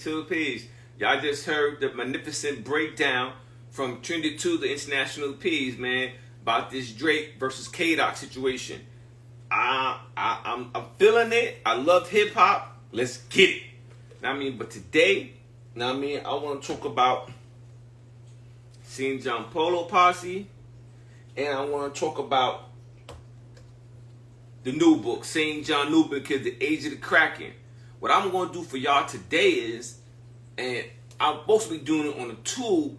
to the page. Y'all just heard the magnificent breakdown from Trinity to the International Page, man, about this Drake versus K-Dot situation. I'm feeling it. I love hip hop. Let's get it. Know what I mean? But today, know what I mean, I want to talk about St. John Polo Posse, and I want to talk about the new book, St. John New Book, The Age of the Kraken. What I'm going to do for y'all today is, and I'm supposed to be doing it on a tool,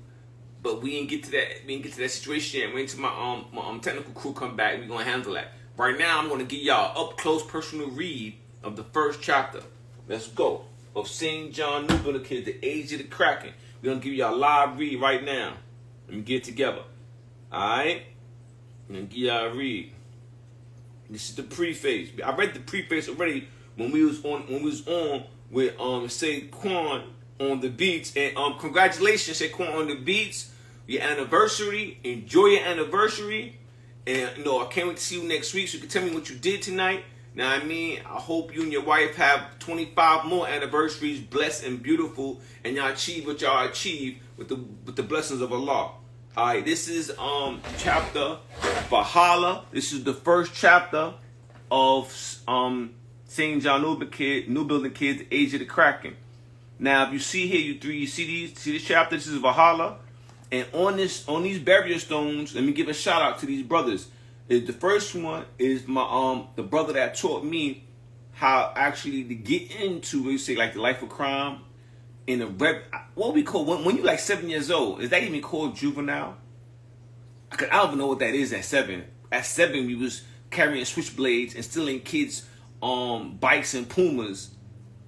but we didn't get to that. We didn't get to that situation yet. Wait till my technical crew come back. We're gonna handle that. Right now, I'm gonna give y'all up close personal read of the first chapter. Let's go of St. John New Book, The Age of the Kraken. We're gonna give y'all a live read right now. Let me get it together. All right. I'm gonna give y'all a read. This is the preface. I read the preface already when we was on with Saquon on the beats, and congratulations Saquon on the beats, your anniversary. Enjoy your anniversary, and I can't wait to see you next week so you can tell me what you did tonight. Now I mean, I hope you and your wife have 25 more anniversaries, blessed and beautiful, and y'all achieve what y'all achieve with the blessings of Allah. All right, this is chapter Valhalla. This is the first chapter of St. John New Building Kids, The Age of the Kraken. Now, if you see here, you see this chapter. This is Valhalla, and on these burial stones, let me give a shout out to these brothers. The first one is my the brother that taught me how actually to get into, what you say, like the life of crime in a what we call when you're like 7 years old. Is that even called juvenile? I don't even know what that is at 7. At 7, we was carrying switchblades and stealing kids' bikes and Pumas.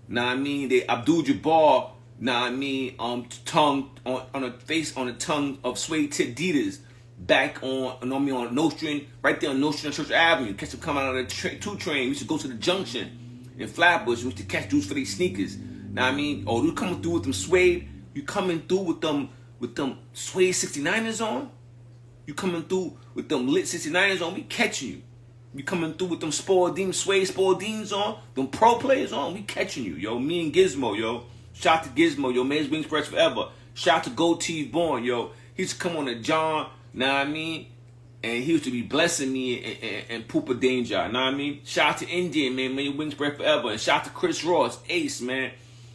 Know what I mean? They Abdul Jabbar, know what I mean, tongue on the tongue of suede tip Adidas back on Nostrand, right there on Nostrand Church Avenue. Catch them coming out of the 2 train. We used to go to the junction in Flatbush. We used to catch dudes for these sneakers. Know what I mean? Oh, you coming through with them suede? You coming through with them suede 69ers on? You coming through with them lit 69ers on? We catching you. You coming through with them suede Spaldings on, them pro players on, we catching you, yo. Me and Gizmo, yo. Shout to Gizmo, yo. Man's Wings Press Forever. Shout to Gold Teeth Born, yo. He used to come on to John, know what I mean? And he used to be blessing me and Poopa Danger, know what I mean? Shout to Indian, man. Man's Wings Press Forever. And shout to Chris Ross, Ace, man.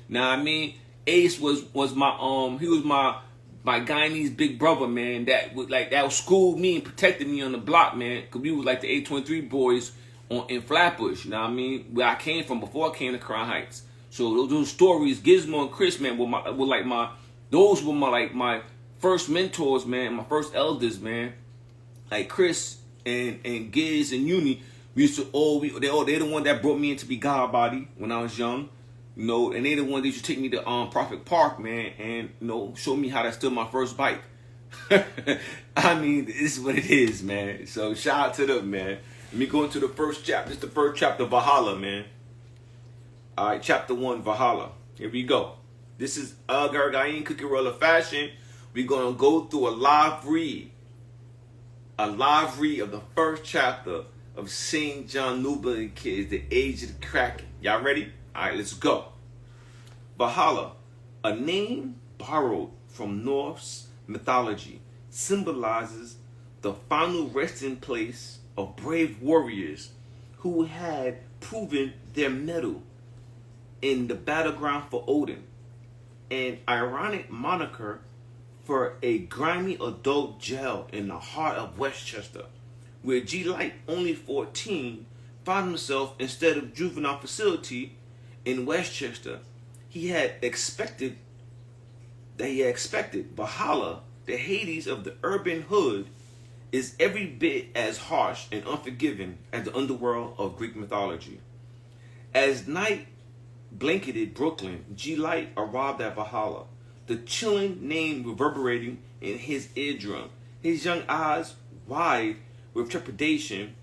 Know what I mean? Ace was my he was my Guyanese big brother, man, that schooled me and protected me on the block, man, because we was like the 823 boys in Flatbush, you know what I mean, where I came from before I came to Crown Heights. So those stories, Gizmo and Chris, man, were my first mentors, man, my first elders, man. Like Chris and Giz and Uni, we used to they're the one that brought me into be God body when I was young. And they the one that used to take me to Prophet Park, man, and show me how to steal my first bike. I mean, this is what it is, man. So shout out to them, man. Let me go into the first chapter. This is the first chapter of Valhalla, man. All right, chapter 1, Valhalla. Here we go. This is Gargain Cookie Roller fashion. We're gonna go through a live read of the first chapter of St. John New Building Kids, The Age of the Kraken. Y'all ready? All right, let's go. Valhalla, a name borrowed from Norse mythology, symbolizes the final resting place of brave warriors who had proven their mettle in the battleground for Odin. An ironic moniker for a grimy adult jail in the heart of Westchester, where G Light, only 14, found himself instead of juvenile facility in Westchester. He had expected Valhalla, the Hades of the urban hood, is every bit as harsh and unforgiving as the underworld of Greek mythology. As night blanketed Brooklyn, G Light arrived at Valhalla, the chilling name reverberating in his eardrum. His young eyes, wide with trepidation,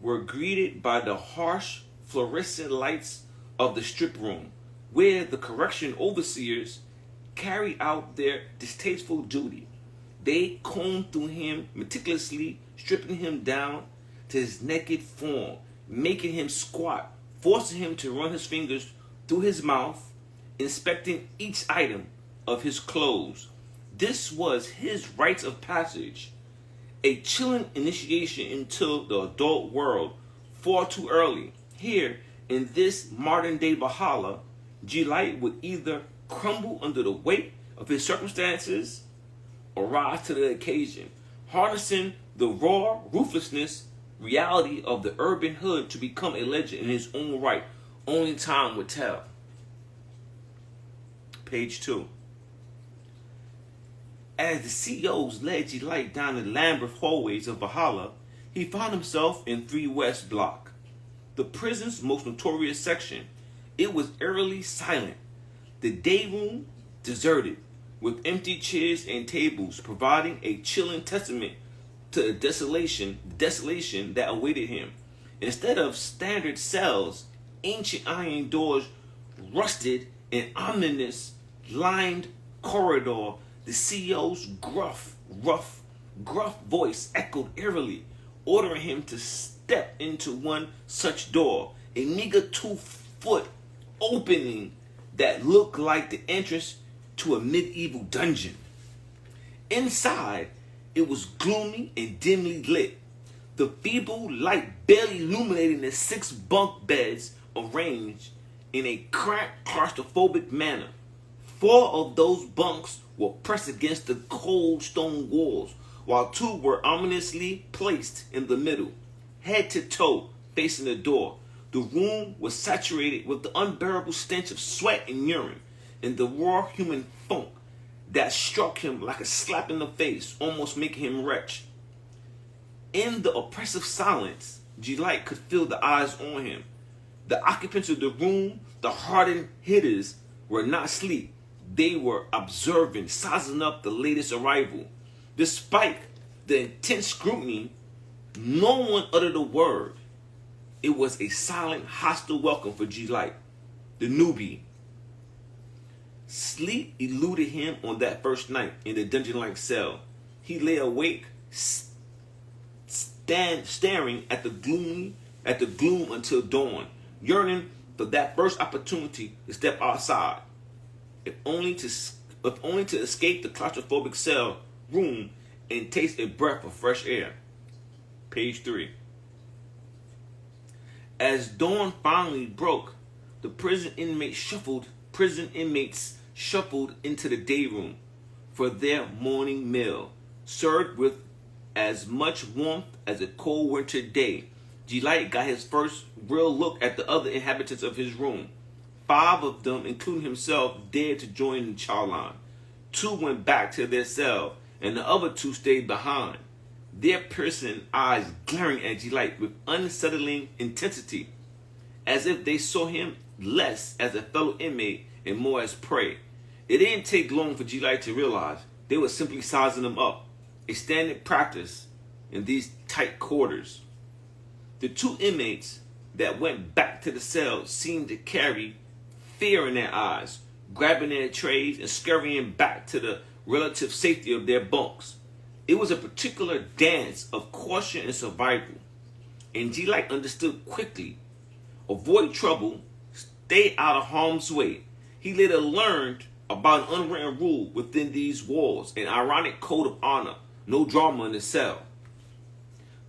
were greeted by the harsh fluorescent lights of the strip room, where the correction overseers carry out their distasteful duty. They combed through him meticulously, stripping him down to his naked form, making him squat, forcing him to run his fingers through his mouth inspecting each item of his clothes. This was his rites of passage, a chilling initiation into the adult world far too early. Here, in this modern-day Valhalla, G-Light would either crumble under the weight of his circumstances or rise to the occasion, harnessing the raw ruthlessness reality of the urban hood to become a legend in his own right. Only time would tell. Page 2. As the CEOs led G-Light down the labyrinth hallways of Valhalla, he found himself in 3 West Block, the prison's most notorious section. It was eerily silent. The day room deserted, with empty chairs and tables providing a chilling testament to the desolation that awaited him. Instead of standard cells, ancient iron doors rusted an ominous lined corridor. The CEO's gruff voice echoed eerily, ordering him to step into one such door, a meager 2-foot opening that looked like the entrance to a medieval dungeon. Inside, it was gloomy and dimly lit, the feeble light barely illuminating the 6 bunk beds arranged in a cramped, claustrophobic manner. 4 of those bunks were pressed against the cold stone walls, while 2 were ominously placed in the middle, head to toe, facing the door. The room was saturated with the unbearable stench of sweat and urine, and the raw human funk that struck him like a slap in the face, almost making him retch. In the oppressive silence, G-Light could feel the eyes on him. The occupants of the room, the hardened hitters, were not asleep. They were observing, sizing up the latest arrival. Despite the intense scrutiny, no one uttered a word. It was a silent, hostile welcome for G-Light, the newbie. Sleep eluded him on that first night in the dungeon-like cell. He lay awake, staring at the gloom until dawn, yearning for that first opportunity to step outside, if only to escape the claustrophobic cell room and taste a breath of fresh air. Page 3. As dawn finally broke, the prison inmates shuffled into the day room for their morning meal, served with as much warmth as a cold winter day. G-Light got his first real look at the other inhabitants of his room. 5 of them, including himself, dared to join the chow line. 2 went back to their cell, and the other 2 stayed behind, their piercing eyes glaring at G-Light with unsettling intensity, as if they saw him less as a fellow inmate and more as prey. It didn't take long for G-Light to realize they were simply sizing him up, a standard practice in these tight quarters. The 2 inmates that went back to the cell seemed to carry fear in their eyes, grabbing their trays and scurrying back to the relative safety of their bunks. It was a particular dance of caution and survival, and G-Light understood quickly. Avoid trouble, stay out of harm's way. He later learned about an unwritten rule within these walls, an ironic code of honor: no drama in the cell.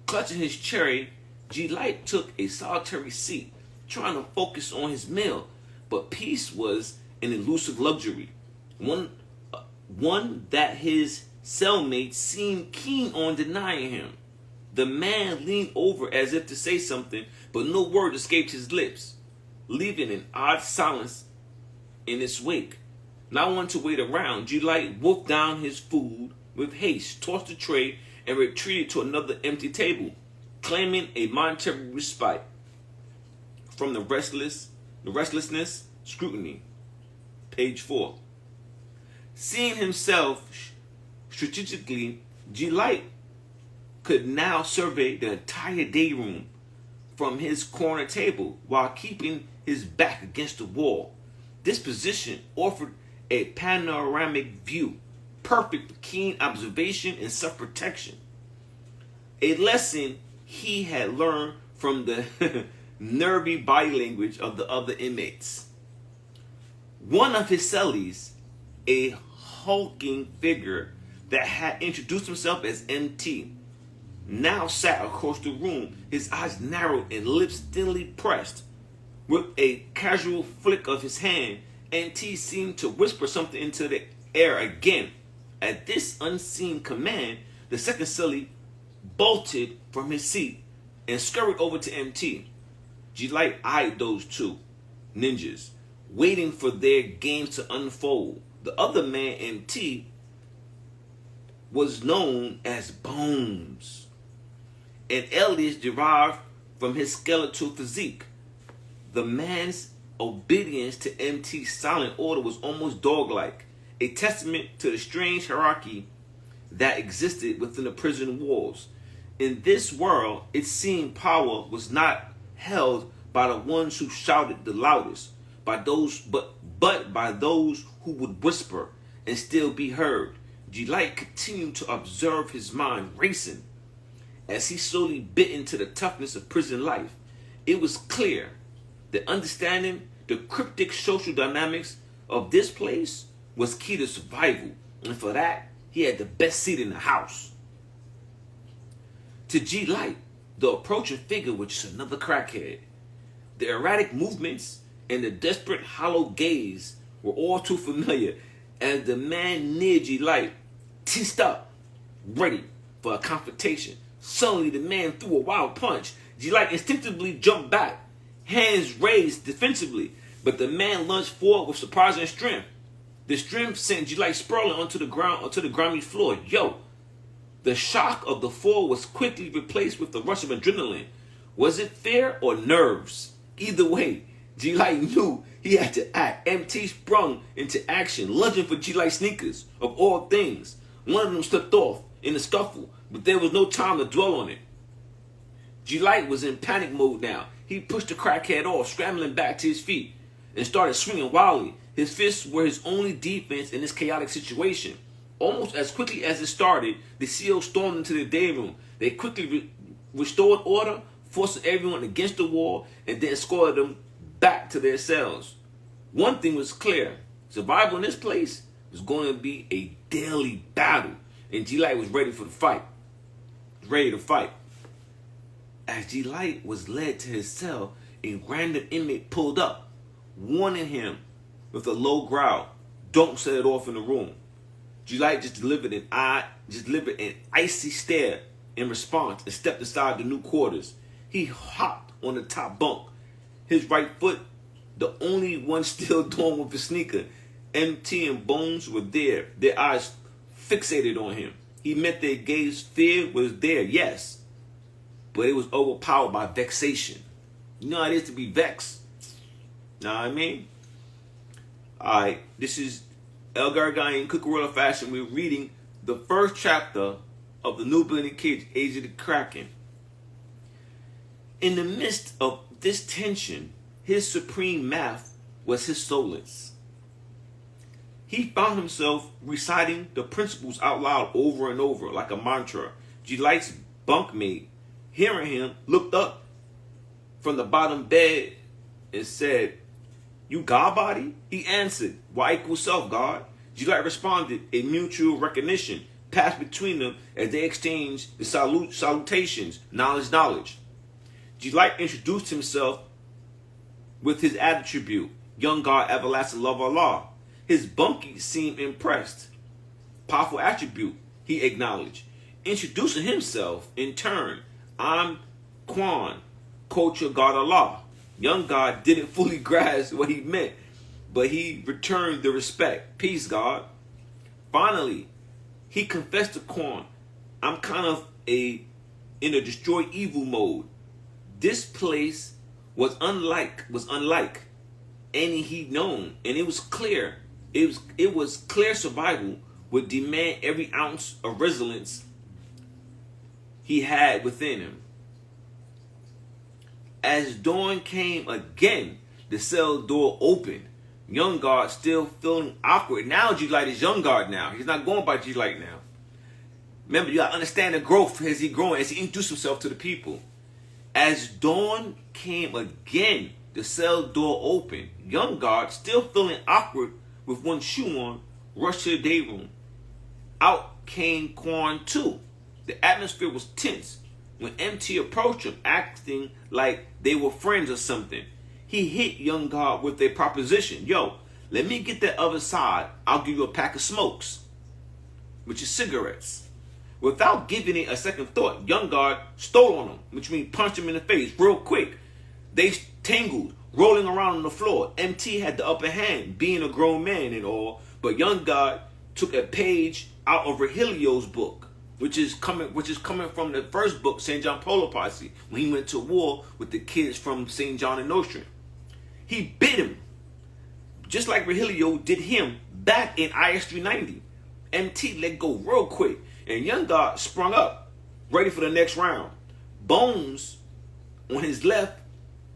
Clutching his cherry, G-Light took a solitary seat, trying to focus on his meal. But peace was an elusive luxury, one that his cellmates seemed keen on denying him. The man leaned over as if to say something, but no word escaped his lips, leaving an odd silence in its wake. Not one to wait around, G-Light wolfed down his food with haste, tossed the tray, and retreated to another empty table, claiming a momentary respite from the restlessness scrutiny. Page 4. Seeing himself strategically, G-Light could now survey the entire day room from his corner table while keeping his back against the wall. This position offered a panoramic view, perfect for keen observation and self-protection. A lesson he had learned from the nervy body language of the other inmates. One of his cellies, a hulking figure that had introduced himself as MT, now sat across the room, his eyes narrowed and lips thinly pressed. With a casual flick of his hand, MT seemed to whisper something into the air again. At this unseen command, the second celly bolted from his seat and scurried over to MT. G-Light eyed those two ninjas, waiting for their games to unfold. The other man, MT, was known as Bones, an alias derived from his skeletal physique. The man's obedience to MT's silent order was almost dog-like, a testament to the strange hierarchy that existed within the prison walls. In this world, it seemed power was not held by the ones who shouted the loudest, but by those who would whisper and still be heard. G-Light continued to observe, his mind racing as he slowly bit into the toughness of prison life. It was clear that understanding the cryptic social dynamics of this place was key to survival, and for that, he had the best seat in the house. To G-Light, the approaching figure was just another crackhead. The erratic movements and the desperate hollow gaze were all too familiar, as the man near G-Light tensed up, ready for a confrontation. Suddenly, the man threw a wild punch. G-Light instinctively jumped back, hands raised defensively, but the man lunged forward with surprising strength. The strength sent G-Light sprawling onto the grimy floor. The shock of the fall was quickly replaced with the rush of adrenaline. Was it fear or nerves? Either way, G-Light knew he had to act. MT sprung into action, lunging for G-Light's sneakers, of all things. One of them slipped off in the scuffle, but there was no time to dwell on it. G-Light was in panic mode now. He pushed the crackhead off, scrambling back to his feet, and started swinging wildly. His fists were his only defense in this chaotic situation. Almost as quickly as it started, the CO stormed into the day room. They quickly restored order, forcing everyone against the wall, and then escorted them back to their cells. One thing was clear: survival in this place was going to be a daily battle, and G-Light was ready for the fight. Ready to fight. As G-Light was led to his cell, a random inmate pulled up, warning him with a low growl, "Don't set it off in the room." G-Light just delivered an icy stare in response and stepped aside the new quarters. He hopped on the top bunk, his right foot the only one still doing with his sneaker. MT and Bones were there, their eyes fixated on him. He met their gaze. Fear was there, yes, but it was overpowered by vexation. You know how it is to be vexed? Know what I mean? Alright, this is El Gargain, Cookie Royal Fashion. We're reading the first chapter of the New Billionaire Kids, Age of the Kraken. In the midst of this tension, his supreme math was his solace. He found himself reciting the principles out loud over and over like a mantra. G-Light's bunkmate, hearing him, looked up from the bottom bed and said, "You God body?" He answered, "Y equals self, God." G-Light responded. A mutual recognition passed between them as they exchanged the salutations, knowledge. G-Light introduced himself with his attribute, "Young God, everlasting love Allah." His bunkie seemed impressed. "Powerful attribute," he acknowledged. Introducing himself in turn, "I'm Quan, culture God Allah." Young God didn't fully grasp what he meant, but he returned the respect. "Peace, God." Finally, he confessed to Quan, "I'm kind of in a destroy evil mode. This place was unlike any he'd known, and it was clear. It was clear survival would demand every ounce of resilience he had within him." As dawn came again, the cell door opened. Young Guard still feeling awkward. Now G-Light is Young Guard now. He's not going by G-Light now. Remember, you got to understand the growth as he introduced himself to the people. As dawn came again, the cell door opened. Young guard, still feeling awkward with one shoe on, rushed to the day room. Out came Quan too. The atmosphere was tense. When MT approached him, acting like they were friends or something, he hit young guard with a proposition. Yo, let me get that other side. I'll give you a pack of smokes, which is cigarettes. Without giving it a second thought, young guard stole on him, which means punched him in the face real quick. They tangled, rolling around on the floor. MT had the upper hand, being a grown man and all, but young guard took a page out of Virgilio's book, which is coming from the first book, St. John Polo Posse, when he went to war with the kids from St. John and Nostrand. He bit him, just like Virgilio did him back in IS 390. MT let go real quick, and young guard sprung up, ready for the next round. Bones on his left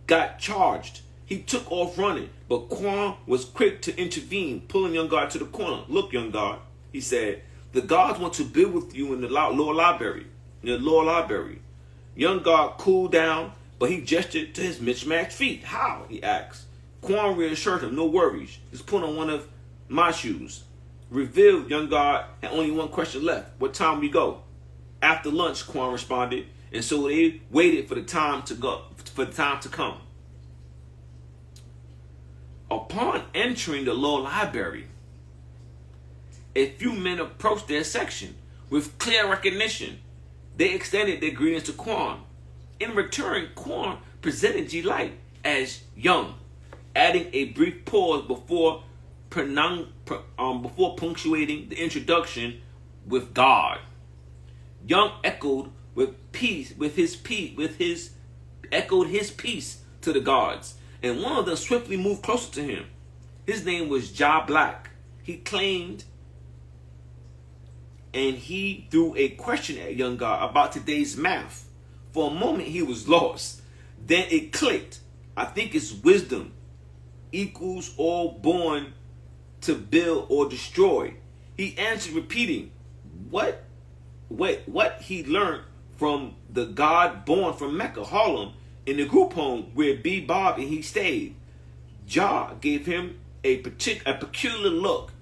got charged. He took off running, but Quan was quick to intervene, pulling young guard to the corner. Look, young guard, he said, the guards want to build with you in the lower library. Young guard cooled down, but he gestured to his mismatched feet. How? He asked. Quan reassured him, no worries. Just put on one of my shoes. Revealed young guard had only one question left. What time we go? After lunch, Quan responded, and so they waited for the time to come. Upon entering the lower library, a few men approached their section with clear recognition. They extended their greetings to Quan. In return, Quan presented G Light as young, adding a brief pause before punctuating the introduction with God. Young echoed his piece to the guards, and one of them swiftly moved closer to him. His name was Ja Black. He claimed, and he threw a question at young guard about today's math. For a moment, he was lost. Then it clicked. I think it's wisdom equals all born to build or destroy. He answered, repeating what he learned from the God born from Mecca, Harlem, in the group home where B. Bob and he stayed. Ja gave him a peculiar look,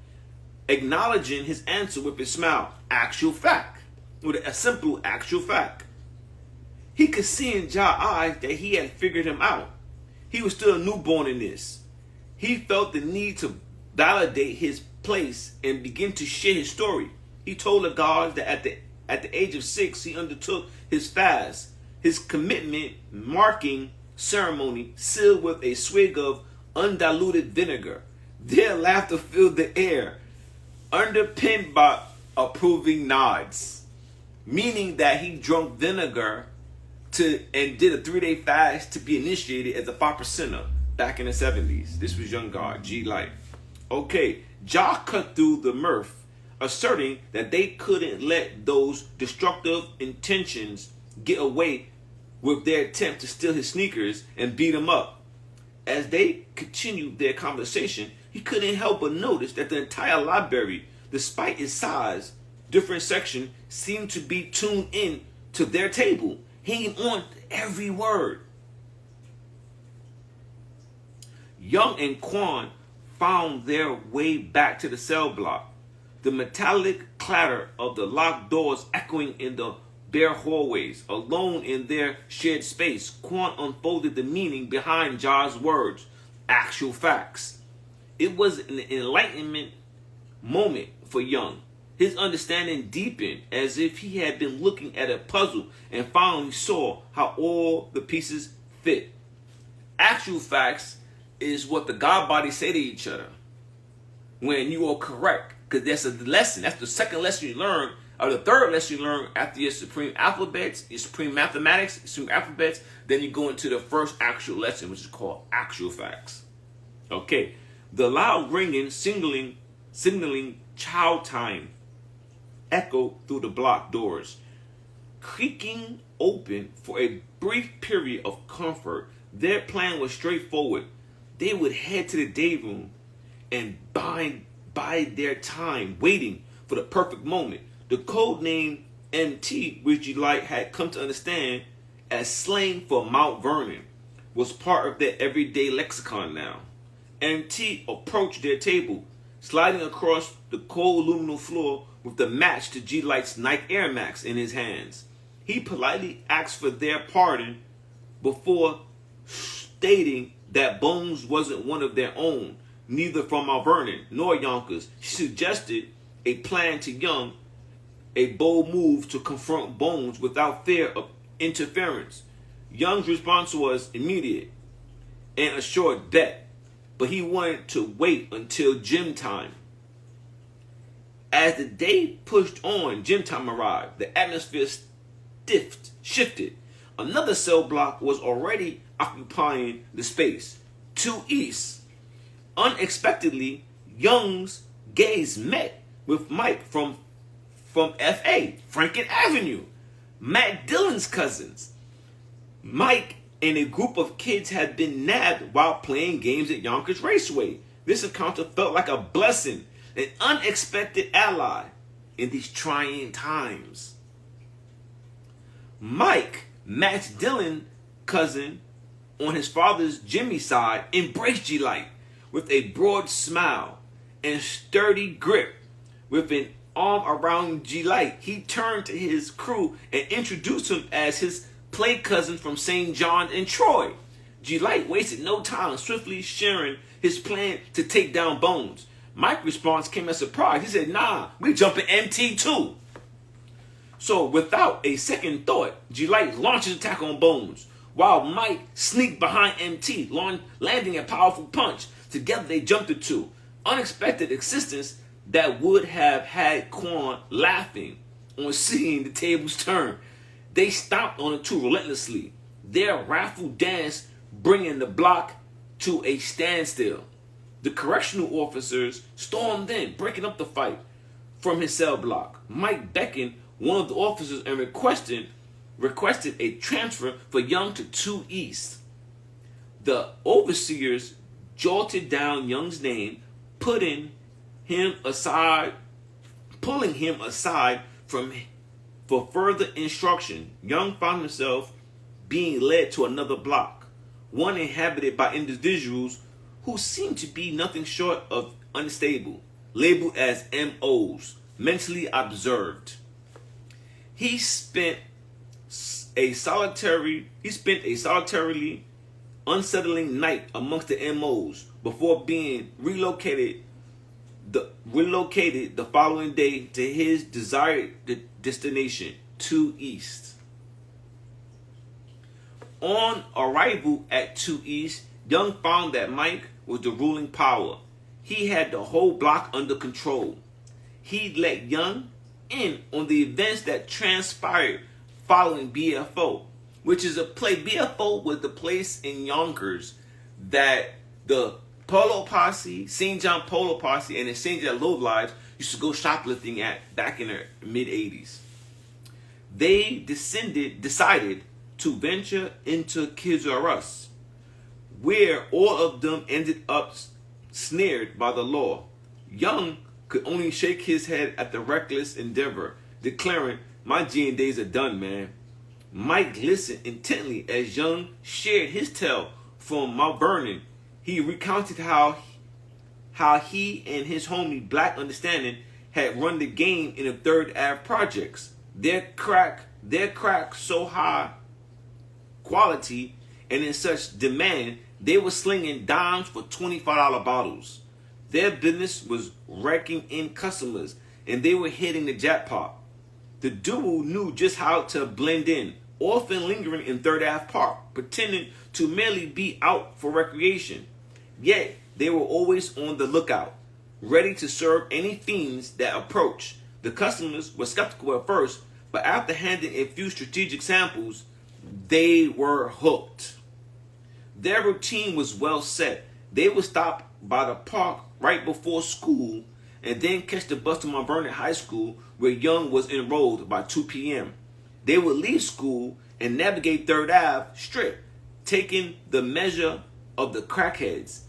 acknowledging his answer with a smile. Actual fact. With a simple actual fact. He could see in Ja's eyes that he had figured him out. He was still a newborn in this. He felt the need to validate his place and begin to share his story. He told the guards that at the age of 6, he undertook his fast, his commitment marking ceremony sealed with a swig of undiluted vinegar. Their laughter filled the air, underpinned by approving nods, meaning that he drank vinegar and did a 3-day fast to be initiated as a 5%er back in the 70s. This was young guard, G Light. Okay, Ja cut through the mirth, asserting that they couldn't let those destructive intentions get away with their attempt to steal his sneakers and beat him up. As they continued their conversation, he couldn't help but notice that the entire library, despite its size, different section, seemed to be tuned in to their table, hanging on to every word. Young and Quan found their way back to the cell block, the metallic clatter of the locked doors echoing in the bare hallways. Alone in their shared space, Quan unfolded the meaning behind Ja's words, actual facts. It was an enlightenment moment for Young. His understanding deepened as if he had been looking at a puzzle and finally saw how all the pieces fit. Actual facts is what the God bodies say to each other when you are correct. Because that's a lesson. That's the second lesson you learn, or the third lesson you learn after your supreme alphabets, your supreme mathematics, your supreme alphabets. Then you go into the first actual lesson, which is called actual facts. Okay. The loud ringing, signaling chow time echoed through the block doors, creaking open for a brief period of comfort. Their plan was straightforward. They would head to the day room and bide their time waiting for the perfect moment. The code name MT, which Light had come to understand as slang for Mount Vernon, was part of their everyday lexicon now. MT approached their table, sliding across the cold aluminum floor with the match to G Light's Nike Air Max in his hands. He politely asked for their pardon before stating that Bones wasn't one of their own, neither from Mount Vernon nor Yonkers. She suggested a plan to Young, a bold move to confront Bones without fear of interference. Young's response was immediate and a short bet, but he wanted to wait until gym time. As the day pushed on, gym time arrived. The atmosphere shifted. Another cell block was already occupying the space. 2 East. Unexpectedly, Young's gaze met with Mike from FA, Franklin Avenue, Matt Dillon's cousins. Mike and a group of kids had been nabbed while playing games at Yonkers Raceway. This encounter felt like a blessing, an unexpected ally in these trying times. Mike, Matt Dillon's cousin, on his father's Jimmy side, embraced G Light with a broad smile and sturdy grip. With an arm around G Light, he turned to his crew and introduced him as his play cousin from St. John and Troy. G Light wasted no time, swiftly sharing his plan to take down Bones. Mike's response came as a surprise. He said, "Nah, we jumping MT too." So without a second thought, G Light launched his attack on Bones, while Mike sneaked behind MT, landing a powerful punch. Together they jumped the two. Unexpected assistance that would have had Quan laughing on seeing the tables turn. They stomped on the two relentlessly, their wrathful dance bringing the block to a standstill. The correctional officers stormed in, breaking up the fight from his cell block. Mike beckoned one of the officers and requested a transfer for Young to 2 East. The overseers jotted down Young's name, pulling him aside for further instruction. Young found himself being led to another block, one inhabited by individuals who seemed to be nothing short of unstable, labeled as MOs, mentally observed. He spent a solitarily unsettling night amongst the MOs before being relocated the following day to his desired destination, 2 East. On arrival at 2 East, Young found that Mike was the ruling power. He had the whole block under control. He let Young in on the events that transpired following BFO, which is a play. BFO was the place in Yonkers that the Polo Posse, St. John Polo Posse, and the St. John Lowlives used to go shoplifting at back in the mid-'80s. They decided to venture into Kids R Us, where all of them ended up snared by the law. Young could only shake his head at the reckless endeavor, declaring, "My G days are done, man." Mike listened intently as Young shared his tale from Mount Vernon. He recounted how he and his homie Black Understanding had run the game in the 3rd Ave projects. Their crack so high quality and in such demand, they were slinging dimes for $25 bottles. Their business was raking in customers, and they were hitting the jackpot. The duo knew just how to blend in, often lingering in 3rd Ave Park, pretending to merely be out for recreation. Yet, they were always on the lookout, ready to serve any fiends that approached. The customers were skeptical at first, but after handing a few strategic samples, they were hooked. Their routine was well set. They would stop by the park right before school and then catch the bus to Mount Vernon High School, where Young was enrolled by 2 p.m. They would leave school and navigate 3rd Ave Strip, taking the measure of the crackheads.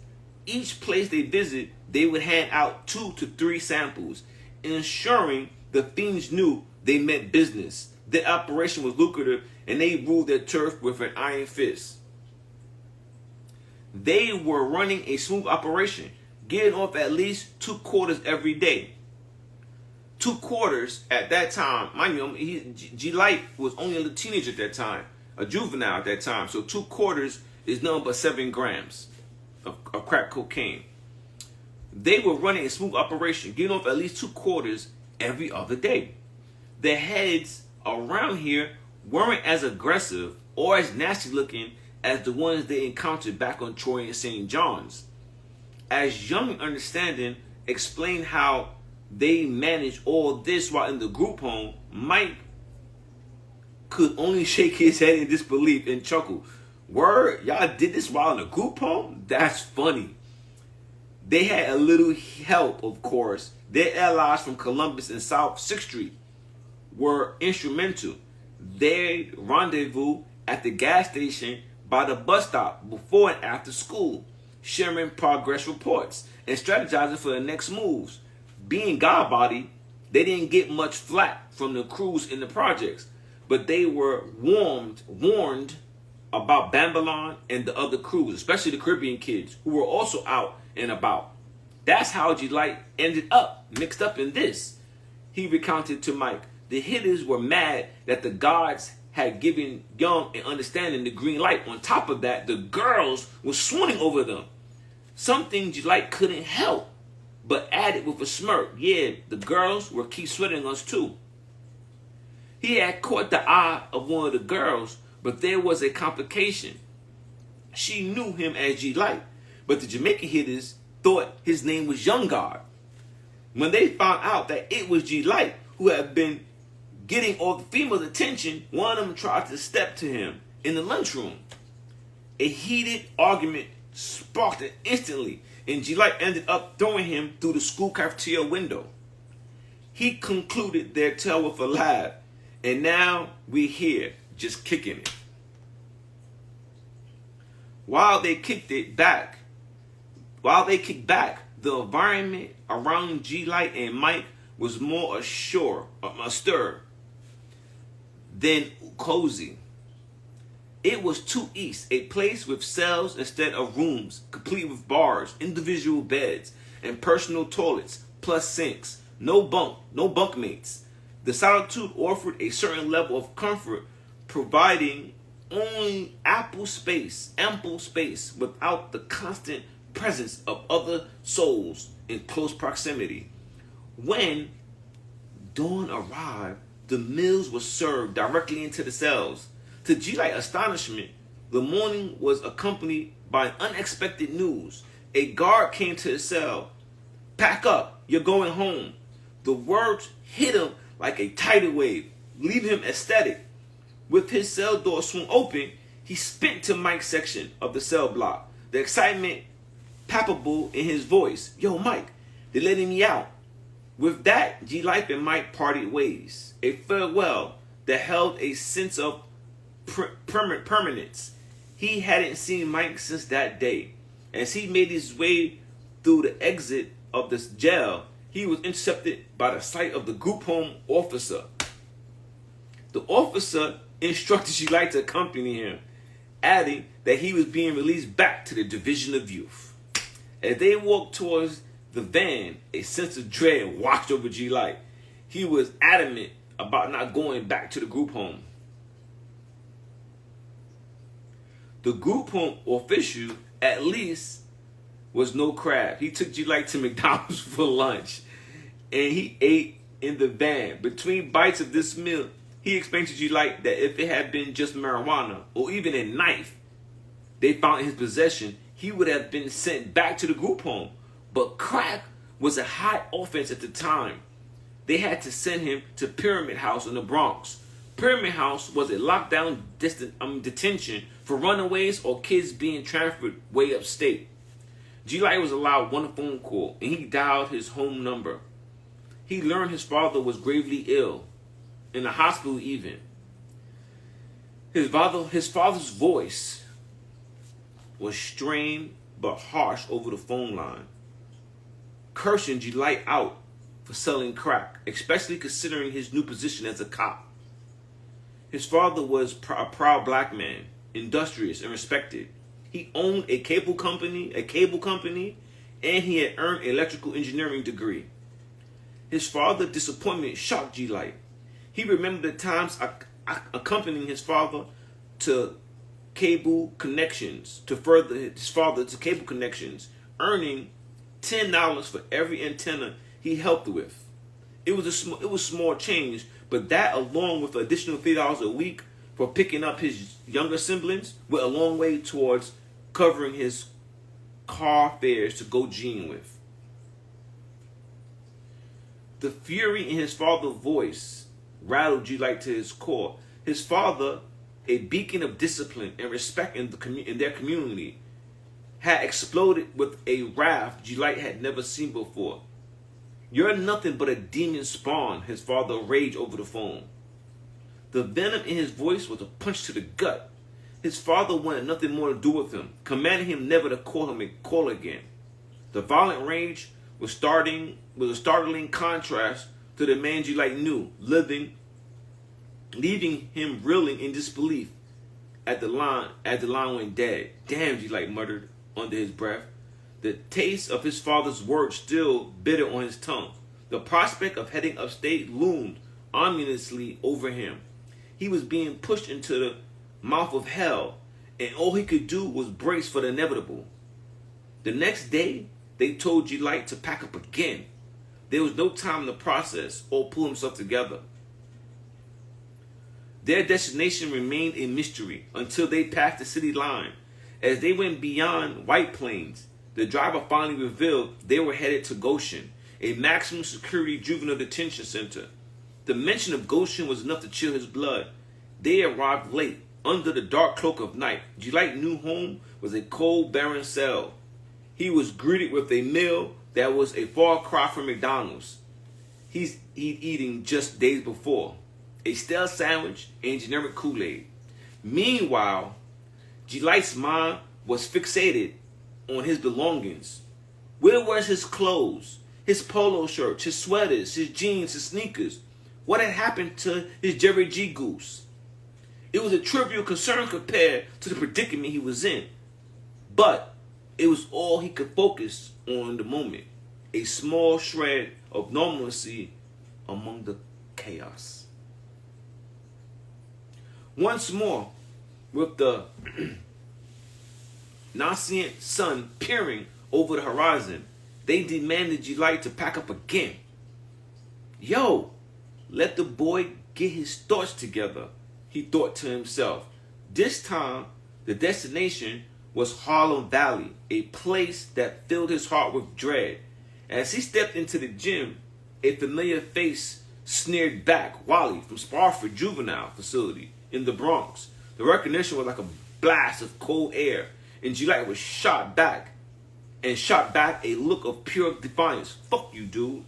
Each place they visit, they would hand out 2 to 3 samples, ensuring the fiends knew they meant business. Their operation was lucrative, and they ruled their turf with an iron fist. They were running a smooth operation, getting off at least 2 quarters every day. 2 quarters at that time, mind you, G Light was only a teenager at that time, a juvenile at that time. So 2 quarters is nothing but 7 grams of crack cocaine. They were running a smooth operation, getting off at least 2 quarters every other day. The heads around here weren't as aggressive or as nasty looking as the ones they encountered back on Troy and St. John's. As Young Understanding explained how they managed all this while in the group home, Mike could only shake his head in disbelief and chuckle. Word, y'all did this while in a group home? That's funny. They had a little help, of course. Their allies from Columbus and South 6th Street were instrumental. They rendezvoused at the gas station by the bus stop before and after school, sharing progress reports and strategizing for the next moves. Being Godbody, they didn't get much flack from the crews in the projects, but they were warned about Bambalon and the other crews, especially the Caribbean kids who were also out and about. That's how G Light ended up mixed up in this. He recounted to Mike, the hitters were mad that the gods had given Young and Understanding the green light. On top of that, the girls were swooning over them. Something G Light couldn't help, but added with a smirk, yeah, the girls were keep sweating us too. He had caught the eye of one of the girls, but there was a complication. She knew him as G Light, but the Jamaican hitters thought his name was Young God. When they found out that it was G Light who had been getting all the females' attention, one of them tried to step to him in the lunchroom. A heated argument sparked it instantly, and G Light ended up throwing him through the school cafeteria window. He concluded their tale with a laugh, and now we're here, just kicking it. While they kicked back, the environment around G Light and Mike was more astir than cozy. It was 2 East, a place with cells instead of rooms, complete with bars, individual beds, and personal toilets, plus sinks. No bunkmates. The solitude offered a certain level of comfort, providing only ample space without the constant presence of other souls in close proximity. When dawn arrived, the meals were served directly into the cells. To G Light astonishment, the morning was accompanied by unexpected news. A guard came to his cell. "Pack up, you're going home." The words hit him like a tidal wave, leaving him ecstatic. With his cell door swung open, he sped to Mike's section of the cell block, the excitement palpable in his voice. "Yo, Mike, they're letting me out." With that, G Life and Mike parted ways. A farewell that held a sense of permanence. He hadn't seen Mike since that day. As he made his way through the exit of this jail, he was intercepted by the sight of the group home officer. The officer instructed G Light to accompany him, adding that he was being released back to the Division of Youth. As they walked towards the van, a sense of dread washed over G Light. He was adamant about not going back to the group home. The group home official, at least, was no crab. He took G Light to McDonald's for lunch, and he ate in the van. Between bites of this meal, he explained to G Light that if it had been just marijuana or even a knife they found in his possession, he would have been sent back to the group home. But crack was a high offense at the time. They had to send him to Pyramid House in the Bronx. Pyramid House was a lockdown detention for runaways or kids being transferred way upstate. G Light was allowed one phone call, and he dialed his home number. He learned his father was gravely ill, in the hospital even. His father's voice was strained but harsh over the phone line, cursing G Light out for selling crack, especially considering his new position as a cop. His father was a proud black man, industrious and respected. He owned a cable company, and he had earned an electrical engineering degree. His father's disappointment shocked G Light. He remembered the times accompanying his father to cable connections, earning $10 for every antenna he helped with. It was small change, but that, along with additional $3 a week for picking up his younger siblings, went a long way towards covering his car fares to go Gene with. The fury in his father's voice rattled G Light to his core. His father, a beacon of discipline and respect in their community, had exploded with a wrath G Light had never seen before. "You're nothing but a demon spawn," his father raged over the phone. The venom in his voice was a punch to the gut. His father wanted nothing more to do with him, commanding him never to call him a call again. The violent rage was a startling contrast to the man G Light knew, leaving him reeling in disbelief at the line went dead. "Damn," G Light muttered under his breath. The taste of his father's words still bitter on his tongue. The prospect of heading upstate loomed ominously over him. He was being pushed into the mouth of hell, and all he could do was brace for the inevitable. The next day, they told G Light to pack up again. There was no time to process or pull himself together. Their destination remained a mystery until they passed the city line. As they went beyond White Plains, the driver finally revealed they were headed to Goshen, a maximum security juvenile detention center. The mention of Goshen was enough to chill his blood. They arrived late, under the dark cloak of night. G Light knew home was a cold, barren cell. He was greeted with a meal that was a far cry from McDonald's he'd eaten just days before. A stale sandwich and generic Kool-Aid. Meanwhile, G Light's mind was fixated on his belongings. Where was his clothes, his polo shirts, his sweaters, his jeans, his sneakers? What had happened to his Jerry G goose? It was a trivial concern compared to the predicament he was in. But it was all he could focus on in the moment. A small shred of normalcy among the chaos. Once more, with the nascent sun peering over the horizon, they demanded G Light to pack up again. "Yo, let the boy get his thoughts together," he thought to himself. This time, the destination was Harlem Valley, a place that filled his heart with dread. As he stepped into the gym, a familiar face sneered back. "Wally from Spofford Juvenile Facility in the Bronx." The recognition was like a blast of cold air, and G Light was shot back a look of pure defiance. "Fuck you, dude."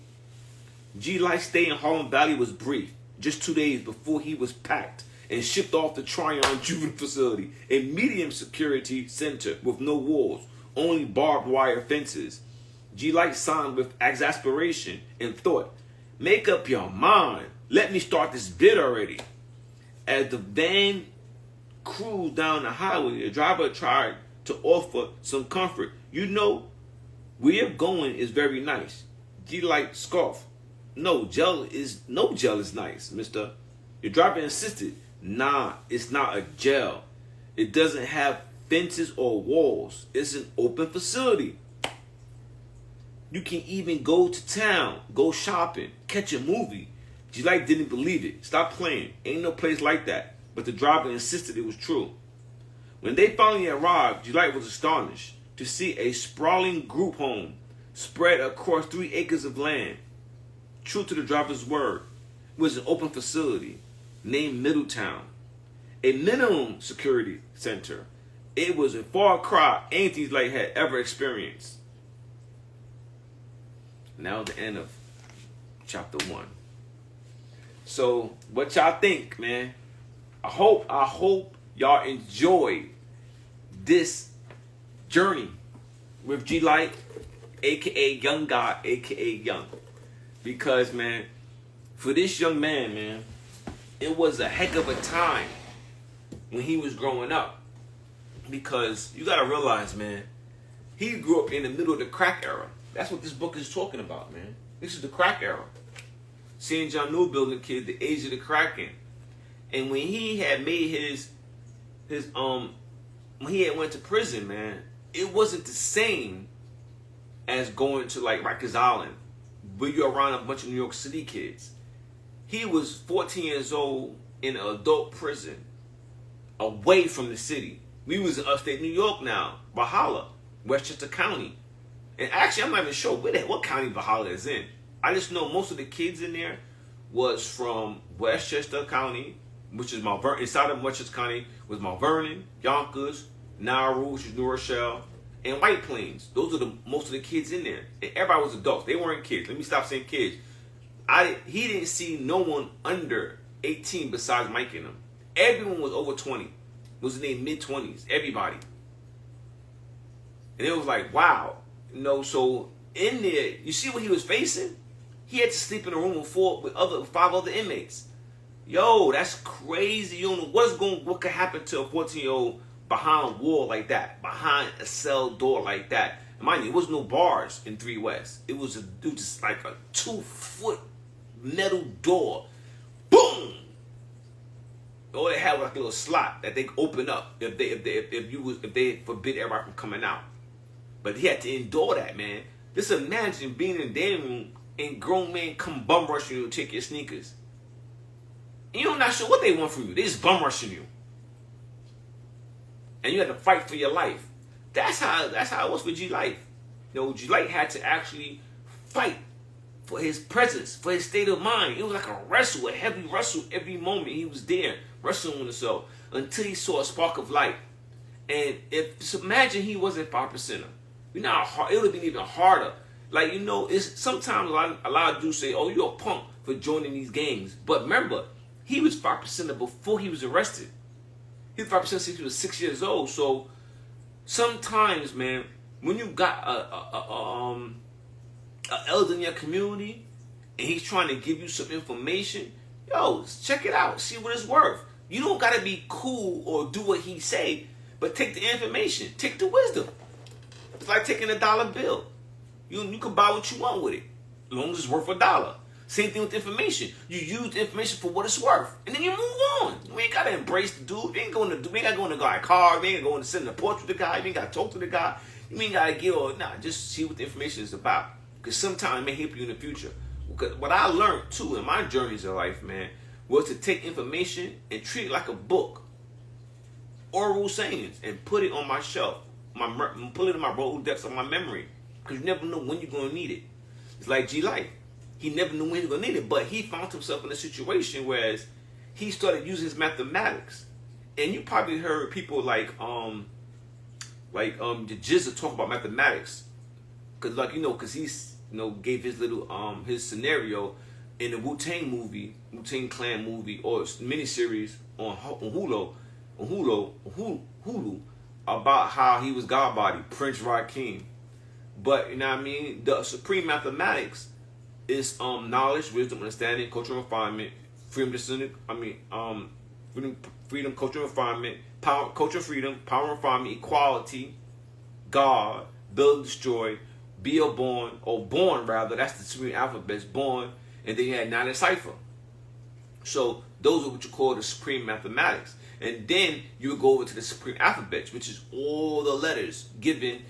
G Light's stay in Harlem Valley was brief, just 2 days before he was packed and shipped off to Tryon Juvenile Facility, a medium security center with no walls, only barbed wire fences. G Light signed with exasperation and thought, "Make up your mind. Let me start this bid already." As the van cruised down the highway, the driver tried to offer some comfort. "You know, where you're going is very nice." G Light scoffed. No gel is nice, mister." The driver insisted. "Nah, it's not a gel. It doesn't have fences or walls. It's an open facility. You can even go to town, go shopping, catch a movie." G Light didn't believe it. "Stop playing. Ain't no place like that." But the driver insisted it was true. When they finally arrived, G Light was astonished to see a sprawling group home spread across 3 acres of land. True to the driver's word, it was an open facility named Middletown, a minimum security center. It was a far cry anything G Light had ever experienced. Now the end of chapter 1. So what y'all think, man? I hope y'all enjoyed this journey with G Light, aka Young God, aka Young. Because, man, for this young man, it was a heck of a time when he was growing up. Because you gotta realize, man, he grew up in the middle of the crack era. That's what this book is talking about, man. This is the crack era. St. John New Building kid, the age of the cracking. And when he had made his when he had went to prison, man, it wasn't the same as going to like Rikers Island, where you're around a bunch of New York City kids. He was 14 years old in an adult prison, away from the city. We was in upstate New York now, Valhalla, Westchester County. And actually, I'm not even sure what county Valhalla is in. I just know most of the kids in there was from Westchester County, which is Mount Vernon. Inside of Westchester County was Mount Vernon, Yonkers, Nauru, which is New Rochelle, and White Plains. Those are most of the kids in there. And everybody was adults. They weren't kids. Let me stop saying kids. He didn't see no one under 18 besides Mike and them. Everyone was over 20. Was in their mid-20s. Everybody. And it was like, wow. So in there, you see what he was facing? He had to sleep in a room with five other inmates. Yo, that's crazy. You don't know what could happen to a 14-year-old behind a wall like that, behind a cell door like that. And mind you, there was no bars in 3 West. It was just like a 2-foot metal door. Boom! All they had was like a little slot that they could open up if they forbid everybody from coming out. But he had to endure that, man. Just imagine being in the damn room and grown men come bum rushing you to take your sneakers. And you're not sure what they want from you. They just bum rushing you. And you had to fight for your life. That's how it was for G Life. G Life had to actually fight for his presence, for his state of mind. It was like a heavy wrestle every moment he was there, wrestling with himself, until he saw a spark of light. And imagine he wasn't 5%er. You know how hard, it would have been even harder. Like, it's sometimes a lot of dudes say, oh, you're a punk for joining these gangs. But remember, he was 5%er before he was arrested. He was 5% since he was 6 years old. So sometimes, man, when you got a elder in your community and he's trying to give you some information, yo, check it out. See what it's worth. You don't got to be cool or do what he say, but take the information. Take the wisdom. It's like taking a dollar bill. You can buy what you want with it, as long as it's worth $1. Same thing with information. You use the information for what it's worth, and then you move on. You ain't gotta embrace the dude. You ain't gotta go in the guy's car. You ain't going to sit in the porch with the guy. You ain't gotta talk to the guy. You ain't gotta just see what the information is about. Because sometimes it may help you in the future. Because what I learned too in my journeys of life, man, was to take information and treat it like a book, oral sayings, and put it on my shelf. Put it in my Rolodex of my memory, because you never know when you're gonna need it. It's like G Life. He never knew when he was gonna need it, but he found himself in a situation whereas he started using his mathematics. And you probably heard people like the Jizza talk about mathematics, because he's gave his little his scenario in the Wu-Tang Clan movie or miniseries on Hulu about how he was God body, Prince Rakeem. But you know what I mean? The supreme mathematics is knowledge, wisdom, understanding, culture, refinement, freedom, freedom, culture, refinement, power, culture, freedom, power, refinement, equality, God, build, destroy, be or born rather. That's the supreme alphabets, born, and then you had 9 in cipher. So those are what you call the supreme mathematics. And then you would go over to the supreme alphabets, which is all the letters given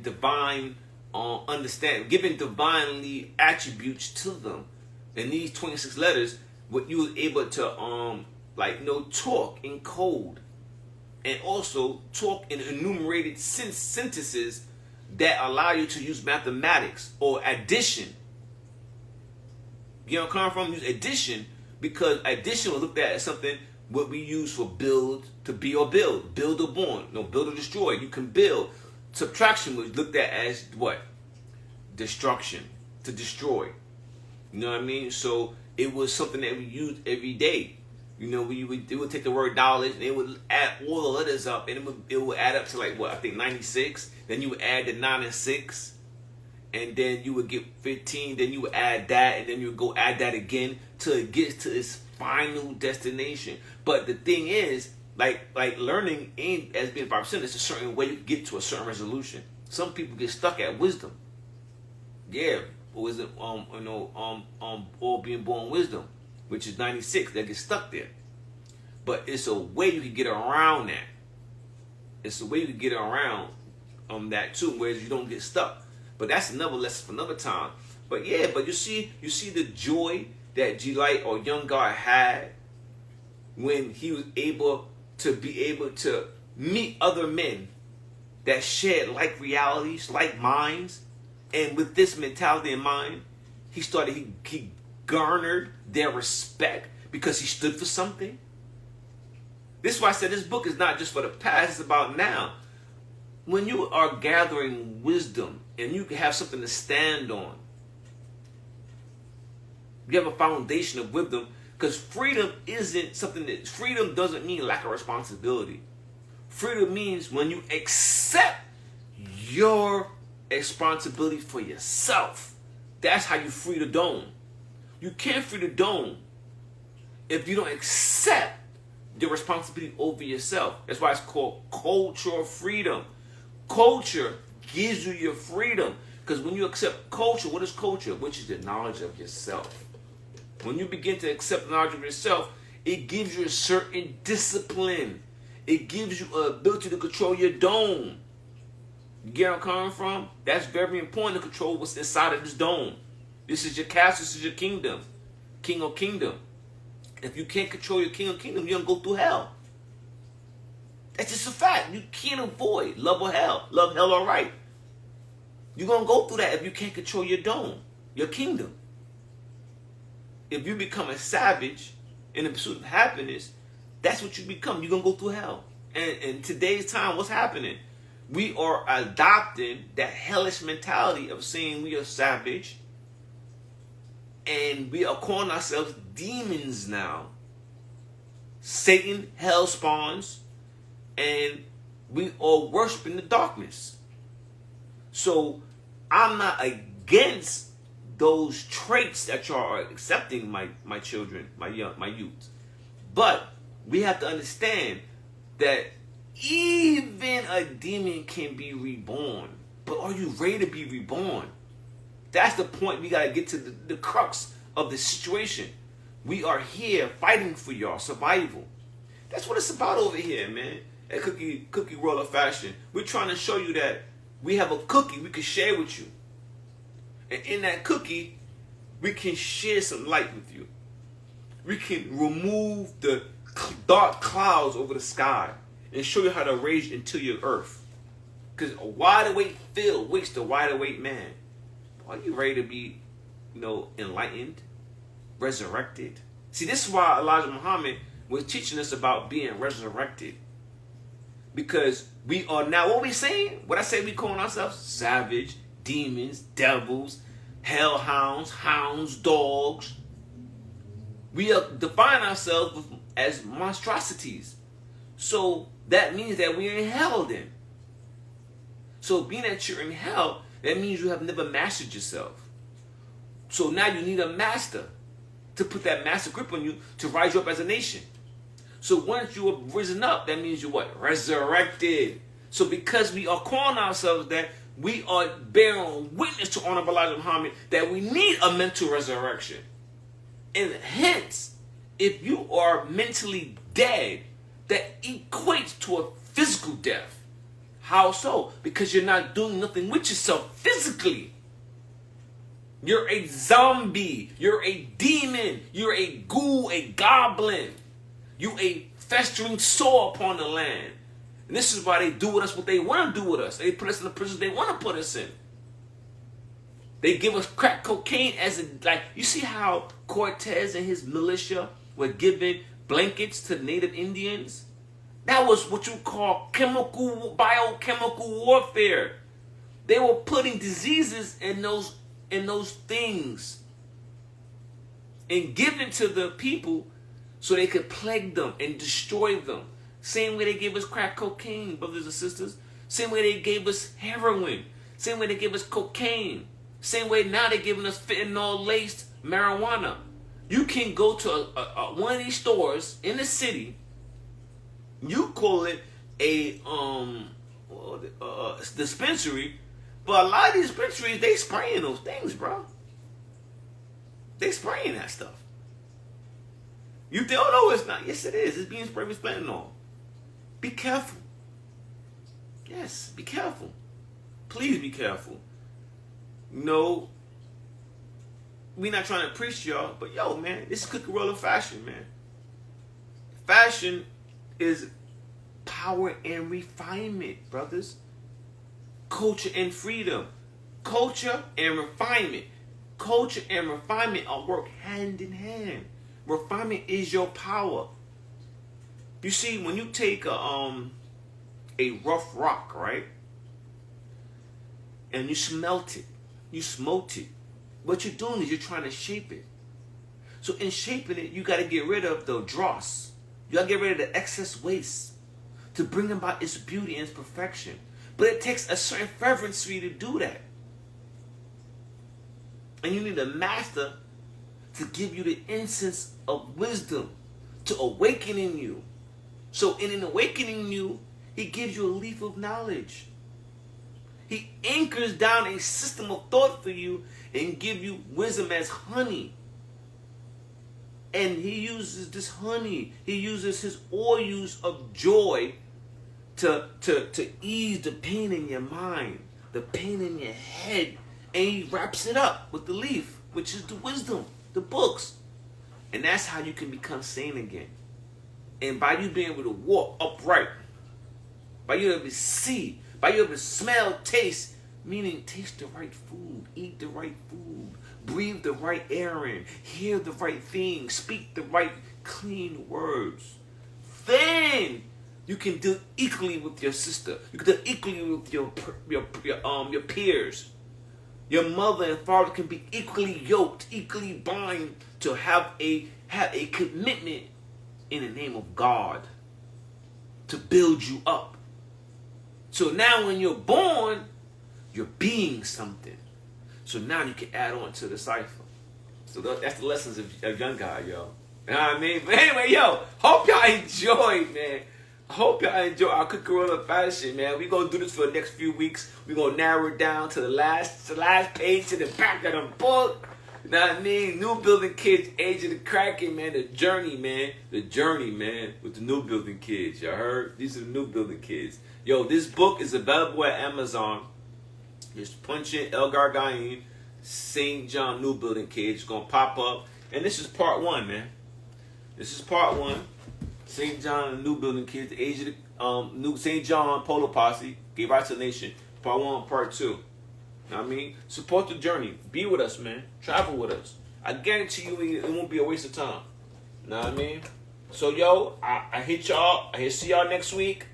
divine understanding, given divinely attributes to them. And these 26 letters, what you was able to talk in code, and also talk in enumerated sentences that allow you to use mathematics or addition. You know where I'm coming from? Use addition, because addition was looked at as something what we use for build, to be or build or born, build or destroy. You can build. Subtraction was looked at as what? Destruction, to destroy. You know what I mean? So it was something that we used every day. They would take the word dollars and they would add all the letters up, and it would add up to 96. Then you would add the 9 and 6, and then you would get 15. Then you would add that, and then you would go add that again till it gets to its final destination. But the thing is, Like learning ain't as being 5%. It's a certain way you get to a certain resolution. Some people get stuck at wisdom. Yeah, wisdom. All being born wisdom, which is 96. That gets stuck there. But it's a way you can get around that. It's a way you can get around that too, where you don't get stuck. But that's another lesson for another time. But yeah, but you see the joy that G Light or Young God had when he was able to meet other men that shared like realities, like minds, and with this mentality in mind, he garnered their respect because he stood for something. This is why I said this book is not just for the past, it's about now. When you are gathering wisdom and you have something to stand on, you have a foundation of wisdom, because freedom doesn't mean lack of responsibility. Freedom means when you accept your responsibility for yourself. That's how you free the dome. You can't free the dome if you don't accept your responsibility over yourself. That's why it's called cultural freedom. Culture gives you your freedom. Because when you accept culture, what is culture? Which is the knowledge of yourself. When you begin to accept the knowledge of yourself, it gives you a certain discipline. It gives you an ability to control your dome. You get where I'm coming from? That's very important to control what's inside of this dome. This is your castle. This is your kingdom. King or kingdom. If you can't control your king or kingdom, you're going to go through hell. That's just a fact. You can't avoid love or hell. Love, hell, or right. You're going to go through that if you can't control your dome, your kingdom. If you become a savage in the pursuit of happiness, that's what you become. You're going to go through hell. And in today's time, what's happening? We are adopting that hellish mentality of saying we are savage. And we are calling ourselves demons now. Satan, hell spawns. And we are worshiping the darkness. So I'm not against those traits that y'all are accepting, my children, my youth. But we have to understand that even a demon can be reborn. But are you ready to be reborn? That's the point. We got to get to the crux of the situation. We are here fighting for y'all survival. That's what it's about over here, man. At Cookie World of Fashion. We're trying to show you that we have a cookie we can share with you. And in that cookie, we can share some light with you. We can remove the dark clouds over the sky and show you how to raise into your earth. Because a wide awake field waits the wide awake man. Are you ready to be, enlightened, resurrected? See, this is why Elijah Muhammad was teaching us about being resurrected. Because we are now, what we saying? What I say we calling ourselves? Savage, demons, devils, hellhounds, hounds, dogs. We are define ourselves as monstrosities. So that means that we're in hell then. So being that you're in hell, that means you have never mastered yourself. So now you need a master to put that master grip on you to rise you up as a nation. So once you have risen up, that means you're what? Resurrected. So because we are calling ourselves that, we are bearing witness to Honorable Elijah Muhammad that we need a mental resurrection. And hence, if you are mentally dead, that equates to a physical death. How so? Because you're not doing nothing with yourself physically. You're a zombie. You're a demon. You're a ghoul, a goblin. You a festering sore upon the land. And this is why they do with us what they want to do with us. They put us in the prisons they want to put us in. They give us crack cocaine as you see how Cortez and his militia were giving blankets to Native Indians? That was what you call biochemical warfare. They were putting diseases in those things and giving to the people so they could plague them and destroy them. Same way they gave us crack cocaine, brothers and sisters. Same way they gave us heroin. Same way they gave us cocaine. Same way now they're giving us fentanyl-laced marijuana. You can go to one of these stores in the city You call it a dispensary, but a lot of these dispensaries, they spraying those things, bro. They spraying that stuff. You think, oh no, it's not. Yes, it is. It's being sprayed with fentanyl. Be careful. Yes, be careful. Please be careful. No, we're not trying to preach y'all, but yo, man, this is Cookie World of Fashion, man. Fashion is power and refinement, brothers. Culture and freedom. Culture and refinement. Culture and refinement are work hand in hand. Refinement is your power. You see, when you take a rough rock, right, and you smelt it, you smote it, what you're doing is you're trying to shape it. So in shaping it, you got to get rid of the dross. You got to get rid of the excess waste to bring about its beauty and its perfection. But it takes a certain fervency to do that. And you need a master to give you the incense of wisdom, to awaken in you. So in awakening you, he gives you a leaf of knowledge. He anchors down a system of thought for you and give you wisdom as honey. And he uses this honey, he uses his oils of joy to ease the pain in your mind, the pain in your head. And he wraps it up with the leaf, which is the wisdom, the books. And that's how you can become sane again. And by you being able to walk upright, by you able to see, by you able to smell, taste, meaning taste the right food, eat the right food, breathe the right air in, hear the right things, speak the right clean words. Then you can deal equally with your sister. You can deal equally with your peers. Your mother and father can be equally yoked, equally bind to have a commitment in the name of God to build you up. So now when you're born, you're being something. So now you can add on to the cipher. So that's the lessons of young guy, yo. You know what I mean? But anyway, yo, hope y'all enjoyed, man. I hope y'all enjoy our Cookie World of Fashion, man. We're going to do this for the next few weeks. We're going to narrow it down to the last page to the back of the book. You know what I mean? New Building Kids, Age of the Kraken, man. The journey, man. The journey, man, with the New Building Kids. Y'all heard? These are the New Building Kids. Yo, this book is available at Amazon. Just punch in El Gargain, St. John New Building Kids. It's going to pop up. And this is part 1, man. This is part 1. St. John New Building Kids, the Age of the New St. John Polo Posse, Gave Rise to the Nation, part 1, part 2. You know what I mean? Support the journey. Be with us, man. Travel with us. I guarantee you it won't be a waste of time. You know what I mean? So, yo, I hit y'all. I see y'all next week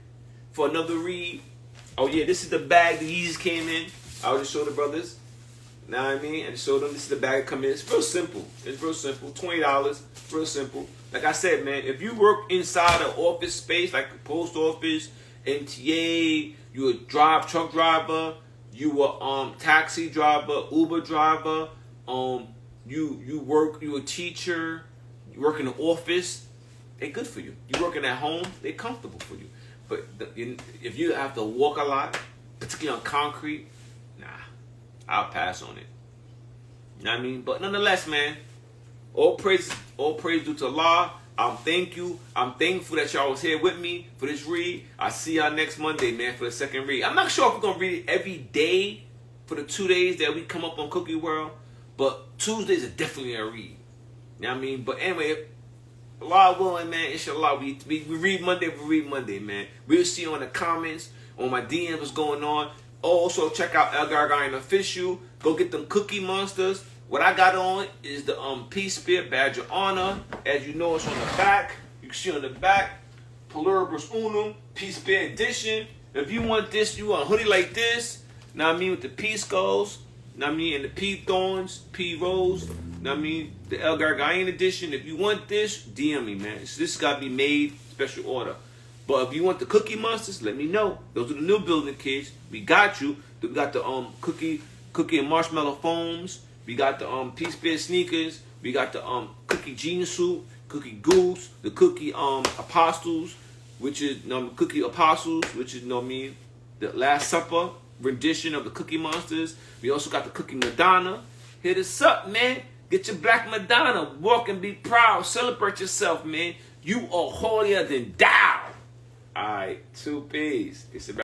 for another read. Oh, yeah, this is the bag the Yeezys came in. I just showed the brothers. You know what I mean? And showed them this is the bag that come in. It's real simple. It's real simple. $20. Real simple. Like I said, man, if you work inside an office space, like the post office, MTA, you a truck driver, you a taxi driver, Uber driver, you a teacher, you work in the office, they're good for you. You working at home, they're comfortable for you. But if you have to walk a lot, particularly on concrete, nah, I'll pass on it. You know what I mean? But nonetheless, man, all praise due to Allah. I'm thankful that y'all was here with me for this read. I'll see y'all next Monday, man, for the second read. I'm not sure if we're going to read it every day for the 2 days that we come up on Cookie World, but Tuesdays are definitely a read. You know what I mean? But anyway, Allah willing, man, inshallah, we read Monday, man. We'll see you on the comments, on my DM what's going on. Also, check out El Gargain Official. Go get them Cookie Monsters. What I got on is the Peace Spear Badge of Honor. As you know, it's on the back. You can see on the back, Pluribus Unum, Peace Spear Edition. If you want this, you want a hoodie like this, know what I mean, with the peace skulls, know what I mean, and the P thorns, P rose, know what I mean, the El Gargain Edition. If you want this, DM me, man. This got to be made special order. But if you want the Cookie Monsters, let me know. Those are the New Building Kids. We got you. We got the cookie and marshmallow foams. We got the Peace Bear sneakers. We got the Cookie Genius suit, Cookie Goose, the Cookie Apostles, which is Cookie Apostles, which is the Last Supper rendition of the Cookie Monsters. We also got the Cookie Madonna. Hit us up, man. Get your Black Madonna. Walk and be proud. Celebrate yourself, man. You are holier than thou. All right, 2 P's. It's about